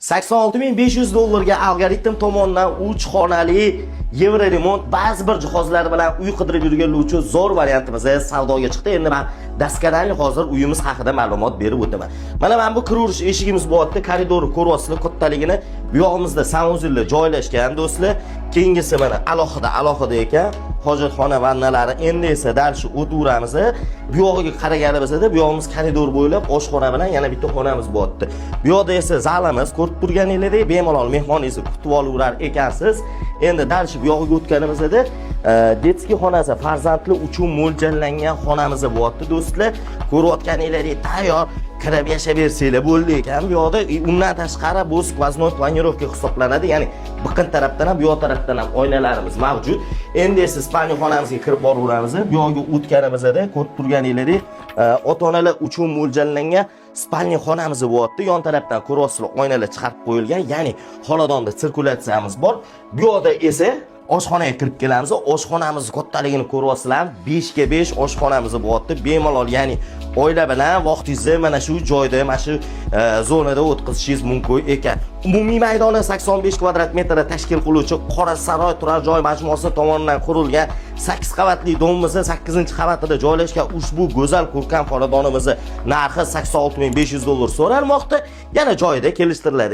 $86.500 ga algoritm tomonidan 3 xonali Euro remont ba'zi bir jihozlar bilan uy qidirib yurganlar zo'r variantimiz savdoga chiqdi. Endi men daskadan hozir uyimiz haqida ma'lumot berib o'taman. Mana bu kirish eshigimiz bo'lyapti. Koridor ko'ryapsizlar, kattaligini. Bu yog'imizda sanuzillar joylashgan do'stlar. Keyingisi mana alohida ekan. Hojatxona vannalari. Endi esa dal shu o'tiramiz. Bu yog'iga qaraganimizda bu yog'imiz koridor bo'ylab oshxona bilan yana bitta xonamiz bo'lyapti. Bu yoqda esa zalimiz, ko'rib turganingizdek, bemalol mehmoningizni kutib olaverar ekansiz. Endi dal shu bu yog'iga o'tganimizda detskiy xonasi farzandli uchun mo'ljallangan xonamiz bo'lyapti do'stlar. Ko'rayotganingizdek tayyor kirib yashab bersanglar bo'ldi ekan. Bu yoqda undan tashqari bu skvoznoy planirovka hisoblanadi. Ya'ni biqin tarafdan ham, bu yoq tarafdan ham oynalarimiz mavjud. Endi esa spalni xonamizga kirib boraveramiz. Bu yoqqa o'tganimizda ko'rib turganingizdek, ota-onalar uchun mo'ljallangan spalni xonamiz bo'lyapti. Yon tarafdan ko'ryapsizlar, oynalar chiqarib qo'yilgan. Ya'ni xonadonda sirkulyatsiyamiz bor. Bu yoqda esa oshxonaga kirib kelamiz. Oshxonamiz kattaligini ko'ryapsizlar. 5 ga 5 oshxonamiz bo'lyapti. Bemalol, ya'ni oila bilan vaqtingizni mana shu joyda, mana shu zonada o'tkazishingiz mumkin ekan. Umumiy maydoni 85 kvadrat metrda tashkil qiluvchi Qora saroy turar joy majmuasi tomonidan qurilgan 8 qavatli domimiz 8-qavatida joylashgan ushbu go'zal ko'rkam xonadonimiz narxi $86.500 so'ralmoqda. Yana joyida kelishtiriladi.